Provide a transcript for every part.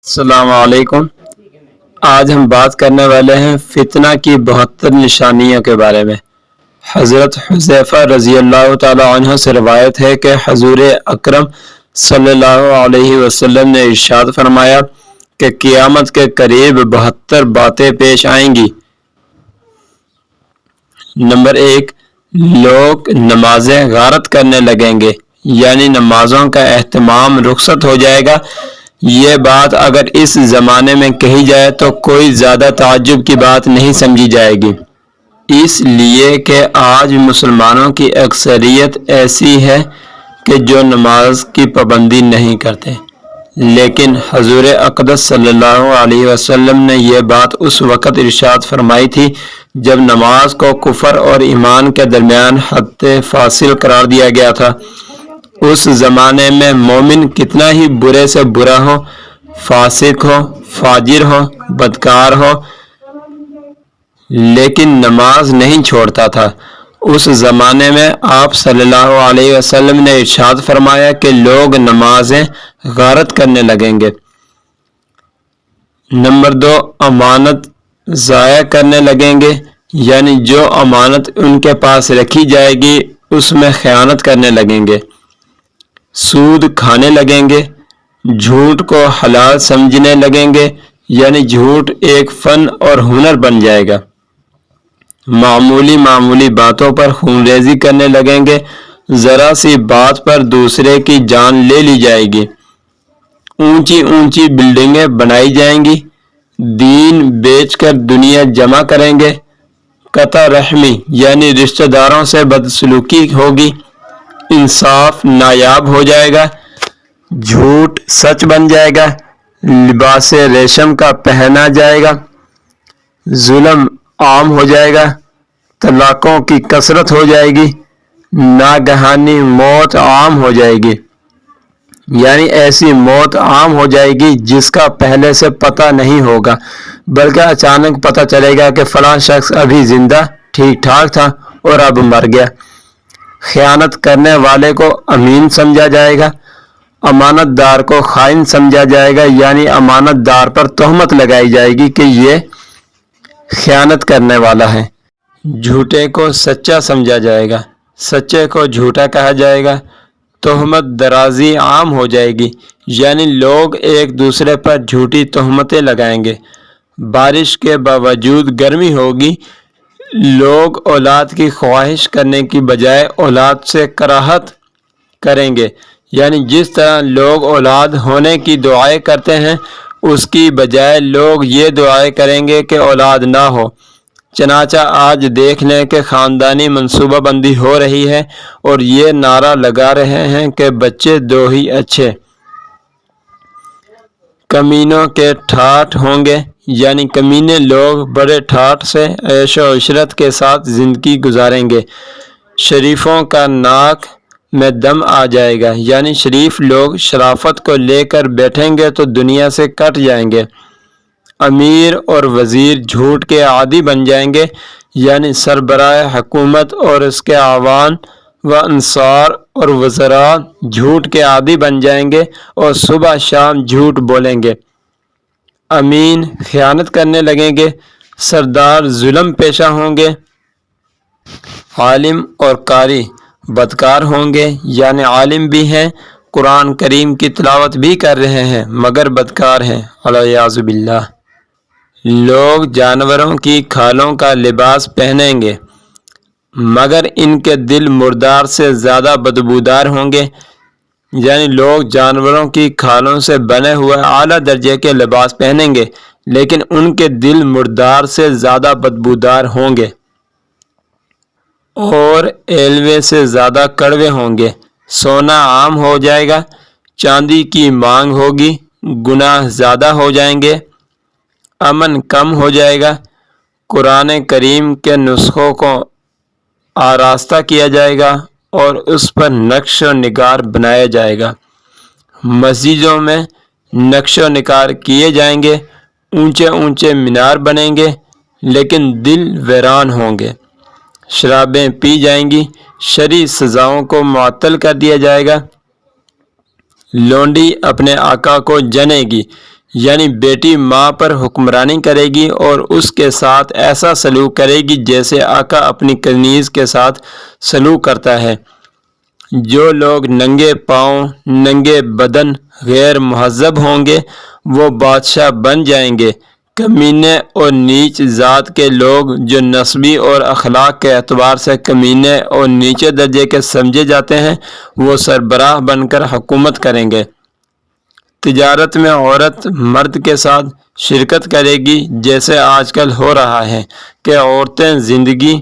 السلام علیکم۔ آج ہم بات کرنے والے ہیں فتنہ کی 72 نشانیوں کے بارے میں۔ حضرت حذیفہ رضی اللہ تعالی عنہ سے روایت ہے کہ حضور اکرم صلی اللہ علیہ وسلم نے ارشاد فرمایا کہ قیامت کے قریب 72 باتیں پیش آئیں گی۔ نمبر 1، لوگ نمازیں غارت کرنے لگیں گے، یعنی نمازوں کا اہتمام رخصت ہو جائے گا۔ یہ بات اگر اس زمانے میں کہی جائے تو کوئی زیادہ تعجب کی بات نہیں سمجھی جائے گی، اس لیے کہ آج مسلمانوں کی اکثریت ایسی ہے کہ جو نماز کی پابندی نہیں کرتے، لیکن حضور اقدس صلی اللہ علیہ وسلم نے یہ بات اس وقت ارشاد فرمائی تھی جب نماز کو کفر اور ایمان کے درمیان حد فاصل قرار دیا گیا تھا۔ اس زمانے میں مومن کتنا ہی برے سے برا ہو، فاسق ہو، فاجر ہو، بدکار ہو، لیکن نماز نہیں چھوڑتا تھا۔ اس زمانے میں آپ صلی اللہ علیہ وسلم نے ارشاد فرمایا کہ لوگ نمازیں غارت کرنے لگیں گے۔ نمبر 2، امانت ضائع کرنے لگیں گے، یعنی جو امانت ان کے پاس رکھی جائے گی اس میں خیانت کرنے لگیں گے، سود کھانے لگیں گے، جھوٹ کو حلال سمجھنے لگیں گے، یعنی جھوٹ ایک فن اور ہنر بن جائے گا۔ معمولی باتوں پر خون ریزی کرنے لگیں گے، ذرا سی بات پر دوسرے کی جان لے لی جائے گی، اونچی بلڈنگیں بنائی جائیں گی، دین بیچ کر دنیا جمع کریں گے، قطع رحمی یعنی رشتہ داروں سے بدسلوکی ہوگی، انصاف نایاب ہو جائے گا، جھوٹ سچ بن جائے گا، لباس ریشم کا پہنا جائے گا، ظلم عام ہو جائے گا، طلاقوں کی کثرت ہو جائے گی، ناگہانی موت عام ہو جائے گی، یعنی ایسی موت عام ہو جائے گی جس کا پہلے سے پتہ نہیں ہوگا، بلکہ اچانک پتہ چلے گا کہ فلاں شخص ابھی زندہ ٹھیک ٹھاک تھا اور اب مر گیا۔ خیانت کرنے والے کو امین سمجھا جائے گا، امانت دار کو خائن سمجھا جائے گا، یعنی امانت دار پر تہمت لگائی جائے گی کہ یہ خیانت کرنے والا ہے۔ جھوٹے کو سچا سمجھا جائے گا، سچے کو جھوٹا کہا جائے گا، تہمت درازی عام ہو جائے گی، یعنی لوگ ایک دوسرے پر جھوٹی تہمتیں لگائیں گے۔ بارش کے باوجود گرمی ہوگی، لوگ اولاد کی خواہش کرنے کی بجائے اولاد سے کراہت کریں گے، یعنی جس طرح لوگ اولاد ہونے کی دعائیں کرتے ہیں اس کی بجائے لوگ یہ دعائیں کریں گے کہ اولاد نہ ہو۔ چنانچہ آج دیکھ لیں کہ خاندانی منصوبہ بندی ہو رہی ہے اور یہ نعرہ لگا رہے ہیں کہ بچے دو ہی اچھے۔ کمینوں کے ٹھاٹھ ہوں گے، یعنی کمینے لوگ بڑے ٹھاٹھ سے عیش و عشرت کے ساتھ زندگی گزاریں گے۔ شریفوں کا ناک میں دم آ جائے گا، یعنی شریف لوگ شرافت کو لے کر بیٹھیں گے تو دنیا سے کٹ جائیں گے۔ امیر اور وزیر جھوٹ کے عادی بن جائیں گے، یعنی سربراہ حکومت اور اس کے اعوان و انصار اور وزراء جھوٹ کے عادی بن جائیں گے اور صبح شام جھوٹ بولیں گے۔ امین خیانت کرنے لگیں گے، سردار ظلم پیشہ ہوں گے، عالم اور قاری بدکار ہوں گے، یعنی عالم بھی ہیں، قرآن کریم کی تلاوت بھی کر رہے ہیں مگر بدکار ہیں، والعیاذ باللہ۔ لوگ جانوروں کی کھالوں کا لباس پہنیں گے مگر ان کے دل مردار سے زیادہ بدبودار ہوں گے، یعنی لوگ جانوروں کی کھالوں سے بنے ہوئے اعلیٰ درجے کے لباس پہنیں گے لیکن ان کے دل مردار سے زیادہ بدبودار ہوں گے اور ایلوے سے زیادہ کڑوے ہوں گے۔ سونا عام ہو جائے گا، چاندی کی مانگ ہوگی، گناہ زیادہ ہو جائیں گے، امن کم ہو جائے گا، قرآن کریم کے نسخوں کو آراستہ کیا جائے گا اور اس پر نقش و نگار بنایا جائے گا، مسجدوں میں نقش و نگار کیے جائیں گے، اونچے مینار بنیں گے لیکن دل ویران ہوں گے، شرابیں پی جائیں گی، شرعی سزاؤں کو معطل کر دیا جائے گا، لونڈی اپنے آقا کو جنے گی، یعنی بیٹی ماں پر حکمرانی کرے گی اور اس کے ساتھ ایسا سلوک کرے گی جیسے آقا اپنی کنیز کے ساتھ سلوک کرتا ہے۔ جو لوگ ننگے پاؤں، ننگے بدن، غیر مہذب ہوں گے وہ بادشاہ بن جائیں گے۔ کمینے اور نیچ ذات کے لوگ جو نسبی اور اخلاق کے اعتبار سے کمینے اور نیچے درجے کے سمجھے جاتے ہیں وہ سربراہ بن کر حکومت کریں گے۔ تجارت میں عورت مرد کے ساتھ شرکت کرے گی، جیسے آج کل ہو رہا ہے کہ عورتیں زندگی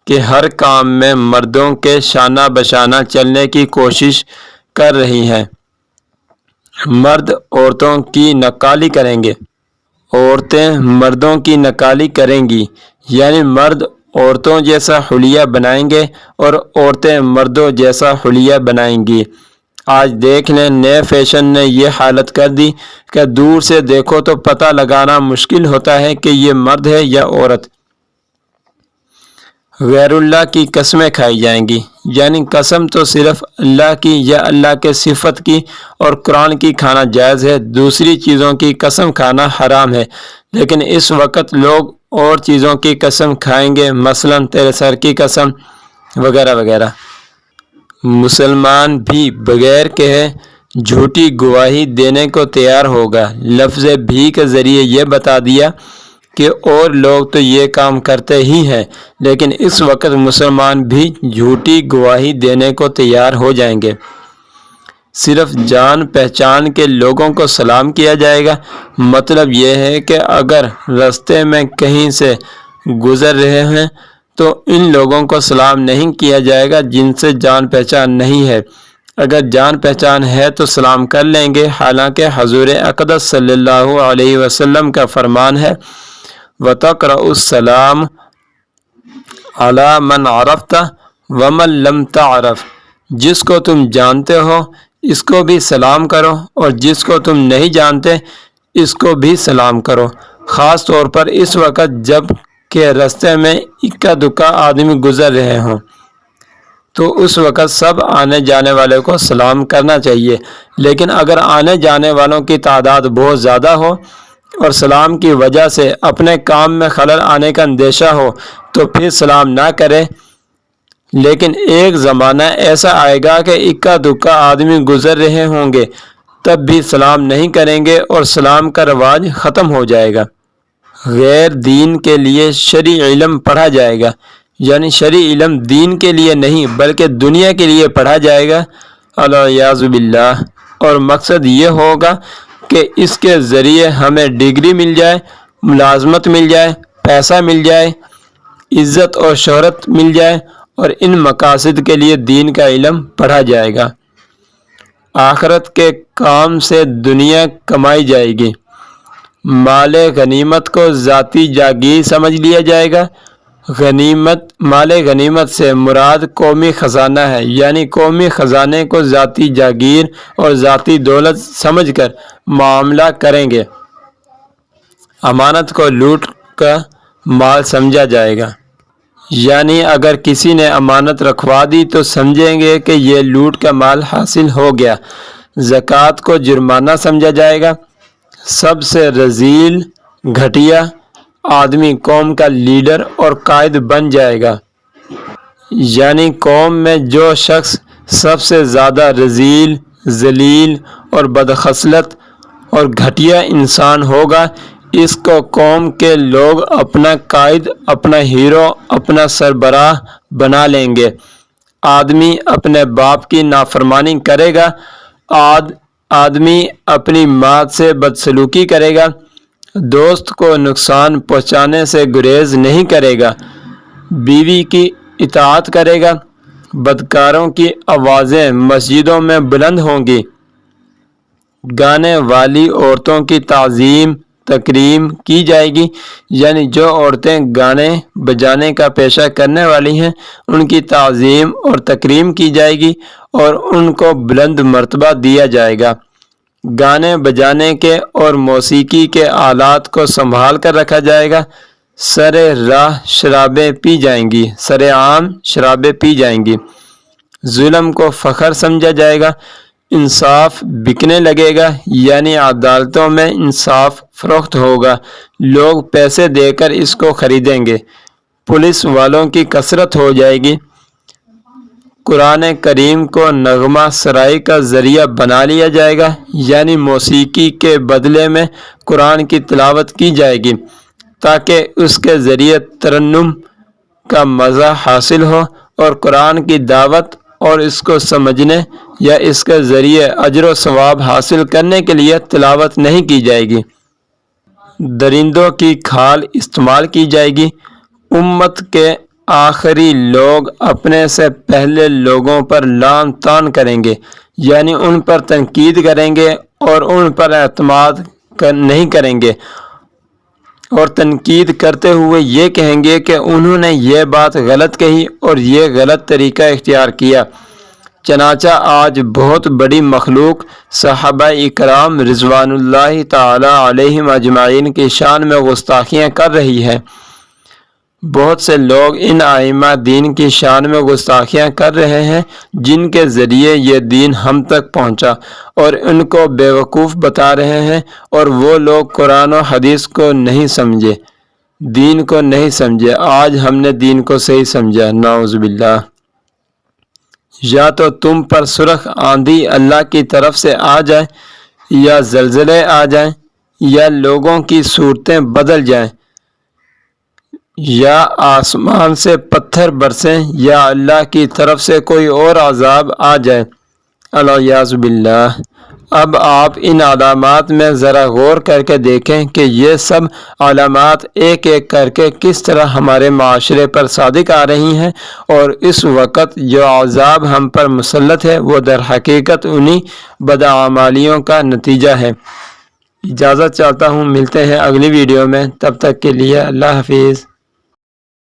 کے ہر کام میں مردوں کے شانہ بشانہ چلنے کی کوشش کر رہی ہیں۔ مرد عورتوں کی نکالی کریں گے، عورتیں مردوں کی نکالی کریں گی، یعنی مرد عورتوں جیسا حلیہ بنائیں گے اور عورتیں مردوں جیسا حلیہ بنائیں گی۔ آج دیکھ لیں نئے فیشن نے یہ حالت کر دی کہ دور سے دیکھو تو پتہ لگانا مشکل ہوتا ہے کہ یہ مرد ہے یا عورت۔ غیر اللہ کی قسمیں کھائی جائیں گی، یعنی قسم تو صرف اللہ کی یا اللہ کے صفت کی اور قرآن کی کھانا جائز ہے، دوسری چیزوں کی قسم کھانا حرام ہے۔ لیکن اس وقت لوگ اور چیزوں کی قسم کھائیں گے، مثلا تیرے سر کی قسم وغیرہ وغیرہ۔ مسلمان بھی بغیر کہے جھوٹی گواہی دینے کو تیار ہوگا۔ لفظ بھی کے ذریعے یہ بتا دیا کہ اور لوگ تو یہ کام کرتے ہی ہیں، لیکن اس وقت مسلمان بھی جھوٹی گواہی دینے کو تیار ہو جائیں گے۔ صرف جان پہچان کے لوگوں کو سلام کیا جائے گا۔ مطلب یہ ہے کہ اگر راستے میں کہیں سے گزر رہے ہیں تو ان لوگوں کو سلام نہیں کیا جائے گا جن سے جان پہچان نہیں ہے۔ اگر جان پہچان ہے تو سلام کر لیں گے، حالانکہ حضور اقدس صلی اللہ علیہ وسلم کا فرمان ہے وَتَقْرَأُ السَّلَامَ عَلَى مَنْ عَرَفْتَ وَمَنْ لَمْ تَعْرَفْ، جس کو تم جانتے ہو اس کو بھی سلام کرو اور جس کو تم نہیں جانتے اس کو بھی سلام کرو۔ خاص طور پر اس وقت جب کہ راستے میں اکا دکا آدمی گزر رہے ہوں تو اس وقت سب آنے جانے والے کو سلام کرنا چاہیے، لیکن اگر آنے جانے والوں کی تعداد بہت زیادہ ہو اور سلام کی وجہ سے اپنے کام میں خلل آنے کا اندیشہ ہو تو پھر سلام نہ کرے۔ لیکن ایک زمانہ ایسا آئے گا کہ اکا دکا آدمی گزر رہے ہوں گے تب بھی سلام نہیں کریں گے اور سلام کا رواج ختم ہو جائے گا۔ غیر دین کے لیے شرعی علم پڑھا جائے گا، یعنی شرعی علم دین کے لیے نہیں بلکہ دنیا کے لیے پڑھا جائے گا، الیاذ باللہ، اور مقصد یہ ہوگا کہ اس کے ذریعے ہمیں ڈگری مل جائے، ملازمت مل جائے، پیسہ مل جائے، عزت اور شہرت مل جائے، اور ان مقاصد کے لیے دین کا علم پڑھا جائے گا۔ آخرت کے کام سے دنیا کمائی جائے گی۔ مال غنیمت کو ذاتی جاگیر سمجھ لیا جائے گا۔ مال غنیمت سے مراد قومی خزانہ ہے، یعنی قومی خزانے کو ذاتی جاگیر اور ذاتی دولت سمجھ کر معاملہ کریں گے۔ امانت کو لوٹ کا مال سمجھا جائے گا، یعنی اگر کسی نے امانت رکھوا دی تو سمجھیں گے کہ یہ لوٹ کا مال حاصل ہو گیا۔ زکوٰۃ کو جرمانہ سمجھا جائے گا۔ سب سے رذیل گھٹیا آدمی قوم کا لیڈر اور قائد بن جائے گا، یعنی قوم میں جو شخص سب سے زیادہ رذیل، ذلیل اور بدخصلت اور گھٹیا انسان ہوگا اس کو قوم کے لوگ اپنا قائد، اپنا ہیرو، اپنا سربراہ بنا لیں گے۔ آدمی اپنے باپ کی نافرمانی کرے گا، آدمی اپنی ماں سے بدسلوکی کرے گا، دوست کو نقصان پہنچانے سے گریز نہیں کرے گا، بیوی کی اطاعت کرے گا، بدکاروں کی آوازیں مسجدوں میں بلند ہوں گی، گانے والی عورتوں کی تعظیم تکریم کی جائے گی، یعنی جو عورتیں گانے بجانے کا پیشہ کرنے والی ہیں ان کی تعظیم اور تکریم کی جائے گی اور ان کو بلند مرتبہ دیا جائے گا۔ گانے بجانے کے اور موسیقی کے آلات کو سنبھال کر رکھا جائے گا۔ سر راہ شرابیں پی جائیں گی، سر عام شرابیں پی جائیں گی۔ ظلم کو فخر سمجھا جائے گا، انصاف بکنے لگے گا، یعنی عدالتوں میں انصاف فروخت ہوگا، لوگ پیسے دے کر اس کو خریدیں گے، پولیس والوں کی کثرت ہو جائے گی، قرآن کریم کو نغمہ سرائی کا ذریعہ بنا لیا جائے گا، یعنی موسیقی کے بدلے میں قرآن کی تلاوت کی جائے گی تاکہ اس کے ذریعے ترنم کا مزہ حاصل ہو، اور قرآن کی دعوت اور اس کو سمجھنے یا اس کے ذریعے اجر و ثواب حاصل کرنے کے لیے تلاوت نہیں کی جائے گی۔ درندوں کی کھال استعمال کی جائے گی۔ امت کے آخری لوگ اپنے سے پہلے لوگوں پر لعن طعن کریں گے، یعنی ان پر تنقید کریں گے اور ان پر اعتماد نہیں کریں گے، اور تنقید کرتے ہوئے یہ کہیں گے کہ انہوں نے یہ بات غلط کہی اور یہ غلط طریقہ اختیار کیا۔ چنانچہ آج بہت بڑی مخلوق صحابہ اکرام رضوان اللہ تعالی علیہم اجمعین کی شان میں گستاخیاں کر رہی ہے۔ بہت سے لوگ ان ائمہ دین کی شان میں گستاخیاں کر رہے ہیں جن کے ذریعے یہ دین ہم تک پہنچا، اور ان کو بیوقوف بتا رہے ہیں، اور وہ لوگ قرآن و حدیث کو نہیں سمجھے، دین کو نہیں سمجھے۔ آج ہم نے دین کو صحیح سمجھا، نعوذ باللہ۔ یا تو تم پر سرخ آندھی اللہ کی طرف سے آ جائے، یا زلزلے آ جائیں، یا لوگوں کی صورتیں بدل جائیں، یا آسمان سے پتھر برسیں، یا اللہ کی طرف سے کوئی اور عذاب آ جائے، الیاذ باللہ۔ اب آپ ان علامات میں ذرا غور کر کے دیکھیں کہ یہ سب علامات ایک ایک کر کے کس طرح ہمارے معاشرے پر صادق آ رہی ہیں، اور اس وقت جو عذاب ہم پر مسلط ہے وہ در حقیقت انہی بدعمالیوں کا نتیجہ ہے۔ اجازت چاہتا ہوں، ملتے ہیں اگلی ویڈیو میں، تب تک کے لیے اللہ حافظ۔